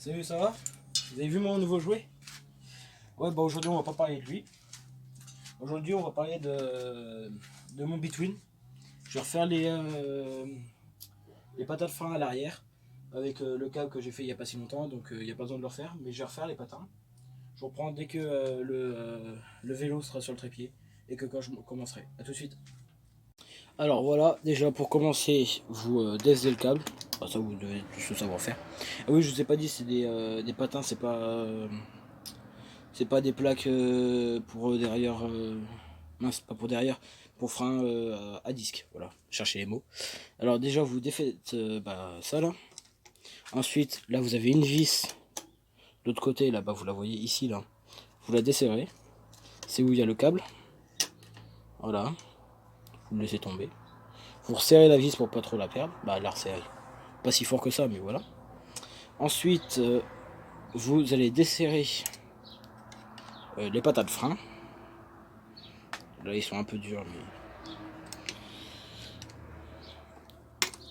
Salut, ça va? Vous avez vu mon nouveau jouet? Ouais, bah aujourd'hui on va pas parler de lui. Aujourd'hui on va parler de mon Between. Je vais refaire les patates frein à l'arrière avec le câble que j'ai fait il y a pas si longtemps, donc il n'y a pas besoin de le refaire, mais je vais refaire les patins. Je reprends dès que le vélo sera sur le trépied et que quand je commencerai. A tout de suite. Alors voilà, déjà pour commencer, vous descendez le câble. Ah, ça vous devez tous savoir faire. Ah oui, je vous ai pas dit, c'est des patins, c'est pas des plaques pour derrière. Mince, pas pour derrière, pour frein à disque. Voilà, cherchez les mots. Alors déjà, vous défaites ça là. Ensuite, là, vous avez une vis. De l'autre côté, là-bas, vous la voyez ici, là. Vous la desserrez. C'est où il y a le câble. Voilà. Vous le laissez tomber. Vous resserrez la vis pour pas trop la perdre. Bah, la resserrez. Pas si fort que ça, mais voilà. Ensuite, vous allez desserrer les patates de frein. Là, ils sont un peu durs, mais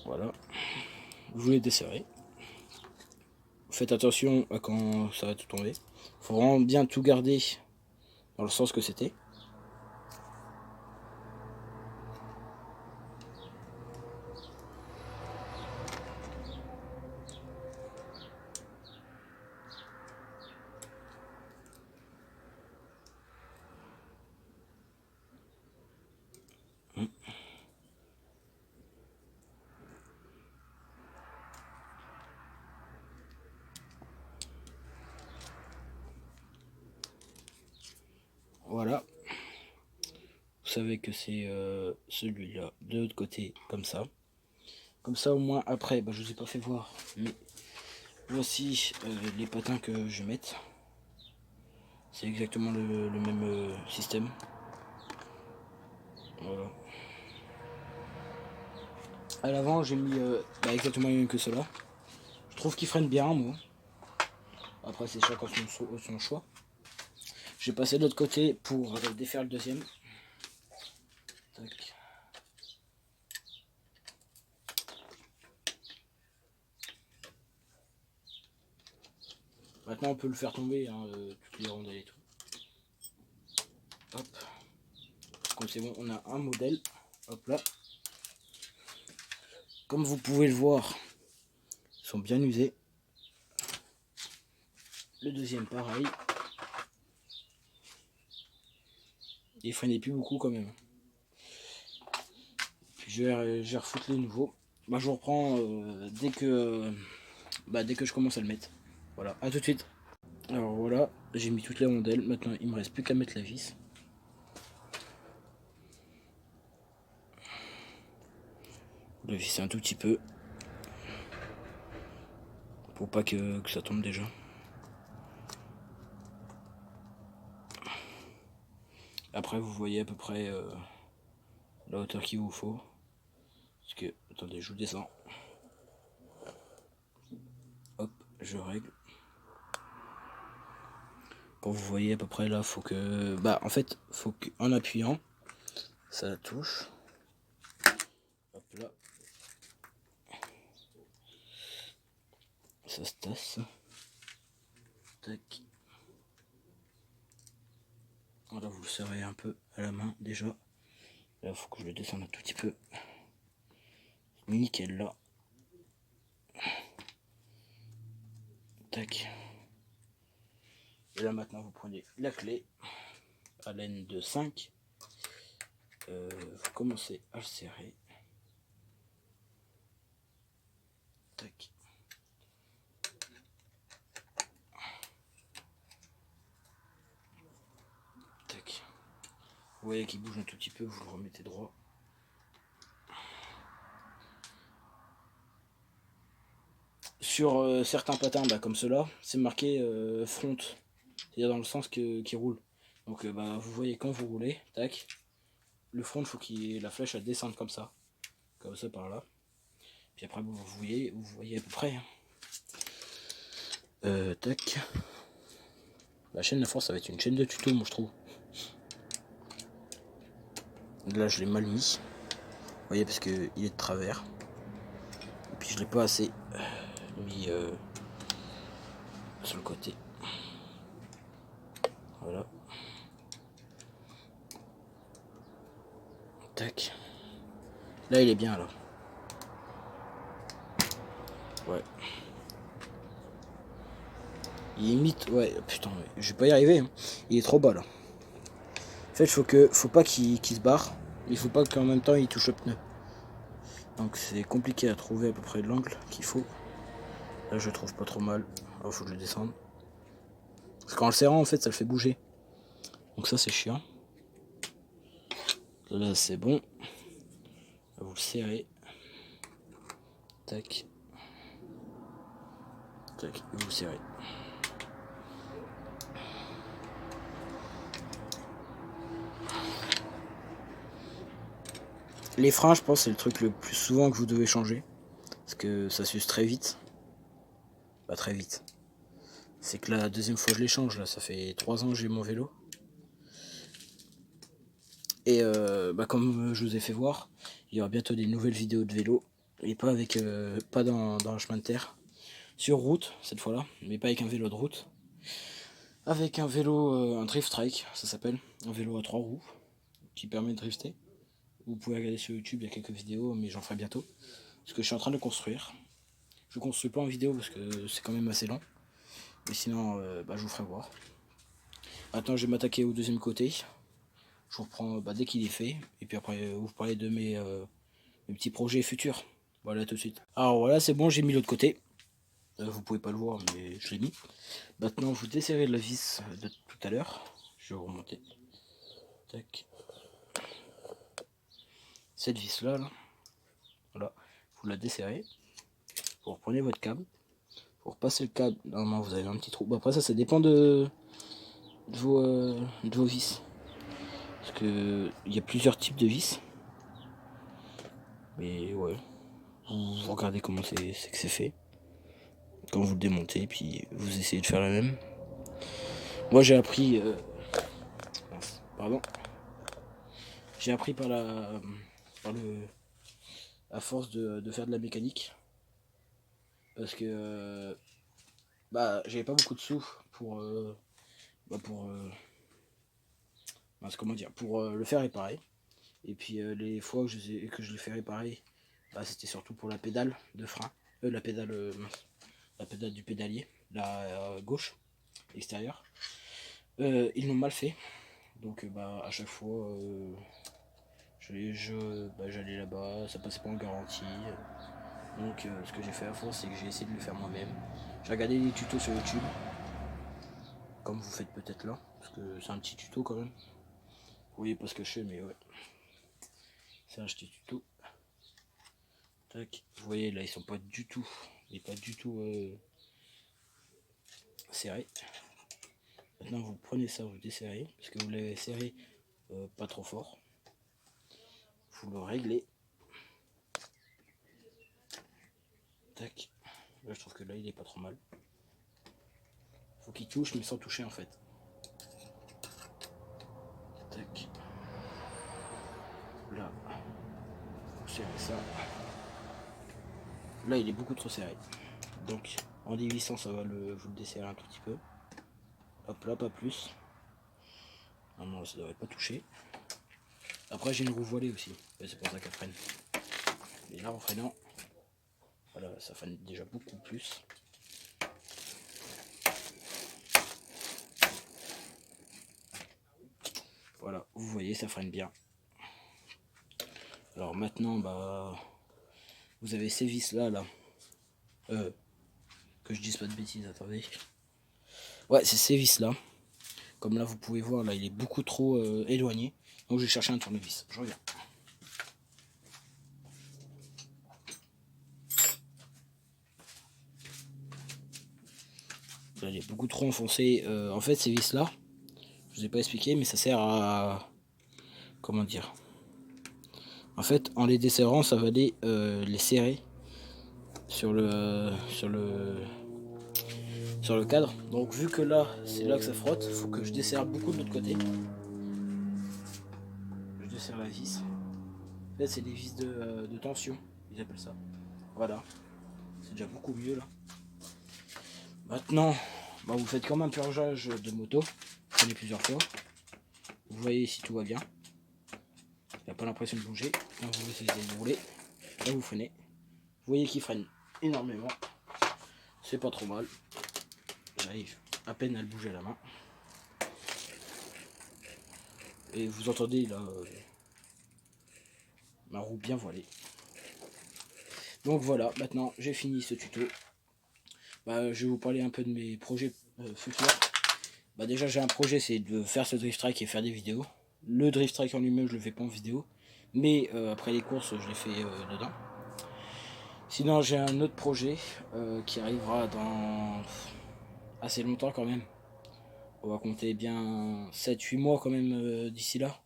voilà. Vous les desserrez. Faites attention à quand ça va tout tomber. Faut vraiment bien tout garder dans le sens que c'était. Voilà. Vous savez que c'est celui-là de l'autre côté, comme ça. Comme ça, au moins, après, je vous ai pas fait voir, mais voici les patins que je vais mettre. C'est exactement le même système. Voilà. À l'avant, j'ai mis exactement les mêmes que cela. Je trouve qu'ils freinent bien, moi. Après, c'est chacun son choix. Je vais passer de l'autre côté pour défaire le deuxième. Tac. Maintenant on peut le faire tomber, hein, toutes les rondelles et tout. Hop. Comme c'est bon, on a un modèle. Hop là. Comme vous pouvez le voir, ils sont bien usés. Le deuxième pareil. Il freinait plus beaucoup quand même. Puis je vais refoutre les nouveaux. Je vous reprends dès que je commence à le mettre. Voilà, à tout de suite. Alors voilà, j'ai mis toutes les rondelles. Maintenant il me reste plus qu'à mettre la vis. Le visser un tout petit peu. Pour pas que ça tombe déjà. Après vous voyez à peu près la hauteur qu'il vous faut. Parce que, attendez, je vous descends. Hop, je règle. Quand vous voyez à peu près là, faut que... en fait, faut qu'en appuyant, ça touche. Hop là. Ça se tasse. Tac. Voilà, vous le serrez un peu à la main déjà. Là, faut que je le descende un tout petit peu. Nickel là. Tac. Et là maintenant vous prenez la clé à l'aine de 5. Vous commencez à le serrer. Tac. Tac. Vous voyez qu'il bouge un tout petit peu, vous le remettez droit. Sur certains patins comme cela, c'est marqué front, c'est-à-dire dans le sens qui roule. Donc vous voyez quand vous roulez, tac, le front, il faut que la flèche elle descende comme ça par là. Puis après vous voyez à peu près. Tac. La chaîne de force, ça va être une chaîne de tuto, moi je trouve. Là je l'ai mal mis, vous voyez, parce que il est de travers. Et puis je l'ai pas assez mis sur le côté. Voilà. Tac. Là il est bien là. Ouais. Il imite. Ouais, putain, je vais pas y arriver. Hein. Il est trop bas là. En fait, faut pas qu'il se barre. Il faut pas qu'en même temps il touche le pneu. Donc c'est compliqué à trouver à peu près l'angle qu'il faut. Là je trouve pas trop mal. Alors faut que je le descende. Parce qu'en le serrant en fait ça le fait bouger. Donc ça c'est chiant. Là c'est bon. Là, vous le serrez. Tac. Tac. Et vous le serrez. Les freins je pense c'est le truc le plus souvent que vous devez changer. Parce que ça s'use très vite. Pas très vite. C'est que la deuxième fois je les change là. Ça fait 3 ans que j'ai mon vélo. Et comme je vous ai fait voir, il y aura bientôt des nouvelles vidéos de vélo. Et pas avec pas dans un chemin de terre. Sur route, cette fois-là, mais pas avec un vélo de route. Avec un vélo, un drift trike, ça s'appelle. Un vélo à 3 roues, qui permet de drifter. Vous pouvez regarder sur YouTube, il y a quelques vidéos, mais j'en ferai bientôt. Parce que je suis en train de construire. Je ne construis pas en vidéo parce que c'est quand même assez long. Mais sinon, je vous ferai voir. Maintenant, je vais m'attaquer au deuxième côté. Je vous reprends dès qu'il est fait. Et puis après, vous parlez de mes petits projets futurs. Voilà, tout de suite. Alors voilà, c'est bon, j'ai mis l'autre côté. Vous pouvez pas le voir, mais je l'ai mis. Maintenant, vous desserrez la vis de tout à l'heure. Je vais remonter. Tac. Cette vis là, voilà, vous la desserrez. Vous reprenez votre câble. Vous repassez le câble. Normalement, vous avez un petit trou. Bon, après, ça dépend de vos vis. Parce que il y a plusieurs types de vis. Mais ouais, vous regardez comment c'est que c'est fait. Quand vous le démontez, puis vous essayez de faire la même. Moi, j'ai appris. Pardon. J'ai appris par à force de faire de la mécanique. Parce que j'avais pas beaucoup de sous pour comment dire, pour le faire réparer. Et puis les fois que je l'ai fait réparer, c'était surtout pour la pédale de frein, la pédale du pédalier, la gauche extérieure. Ils l'ont mal fait, donc à chaque fois j'allais là-bas, ça passait pas en garantie. Donc ce que j'ai fait à force, c'est que j'ai essayé de le faire moi-même. J'ai regardé des tutos sur YouTube, comme vous faites peut-être là, parce que c'est un petit tuto quand même. Vous voyez pas ce que je fais, mais ouais. C'est un petit tuto. Tac. Vous voyez là, ils sont pas du tout, serrés. Maintenant vous prenez ça, vous desserrez, parce que vous l'avez serré pas trop fort. Vous le réglez. Tac. Là je trouve que là il est pas trop mal. Faut qu'il touche mais sans toucher en fait. Tac. Là. Vous serrez ça. Là il est beaucoup trop serré. Donc en dévissant ça va vous le desserrer un tout petit peu. Hop là, pas plus. Non, ça devrait pas toucher. Après j'ai une roue voilée aussi. C'est pour ça qu'elle freine. Et là en freinant, voilà, ça freine déjà beaucoup plus. Voilà, vous voyez, ça freine bien. Alors maintenant, vous avez ces vis là. Que je dise pas de bêtises, attendez. Ouais, c'est ces vis là. Comme là, vous pouvez voir, là, il est beaucoup trop éloigné. Donc je vais chercher un tournevis. Je reviens. Là, il est beaucoup trop enfoncé. En fait, ces vis là, je vous ai pas expliqué, mais ça sert à... Comment dire? En fait, en les desserrant, ça va les serrer sur le cadre. Donc vu que là, c'est là que ça frotte, il faut que je desserre beaucoup de l'autre côté. Je desserre la vis. En fait, c'est des vis de tension, ils appellent ça. Voilà, c'est déjà beaucoup mieux là. Maintenant, bah, vous faites comme un purgeage de moto. Vous prenez plusieurs fois. Vous voyez si tout va bien. Il n'a pas l'impression de bouger. Là, vous essayez de rouler. Là, vous freinez. Vous voyez qu'il freine énormément. C'est pas trop mal. J'arrive à peine à le bouger à la main. Et vous entendez là ma roue bien voilée. Donc voilà, maintenant j'ai fini ce tuto. Bah, je vais vous parler un peu de mes projets futurs. Bah, déjà j'ai un projet, c'est de faire ce drift track et faire des vidéos. Le drift track en lui-même je le fais pas en vidéo, mais après les courses je les fais dedans. Sinon j'ai un autre projet qui arrivera dans assez longtemps quand même. On va compter bien 7-8 mois quand même d'ici là.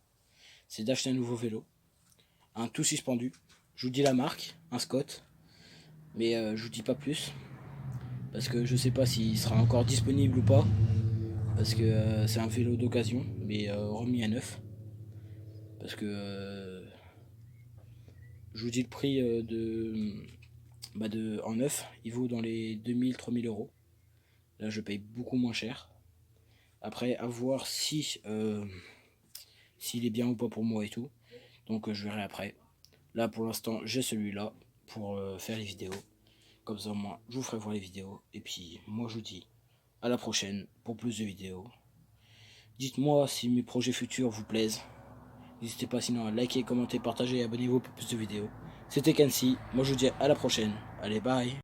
C'est d'acheter un nouveau vélo. Un tout suspendu. Je vous dis la marque, un Scott. Mais je vous dis pas plus. Parce que je sais pas s'il sera encore disponible ou pas. Parce que c'est un vélo d'occasion, mais remis à neuf. Parce que je vous dis le prix en neuf, il vaut dans les 2000-3000 euros. Là je paye beaucoup moins cher. Après à voir si s'il est bien ou pas pour moi et tout. Donc je verrai après. Là pour l'instant j'ai celui-là pour faire les vidéos. Comme ça moi je vous ferai voir les vidéos. Et puis moi je vous dis à la prochaine pour plus de vidéos. Dites-moi si mes projets futurs vous plaisent. N'hésitez pas sinon à liker, commenter, partager et abonnez-vous pour plus de vidéos. C'était Kansi, moi je vous dis à la prochaine. Allez bye.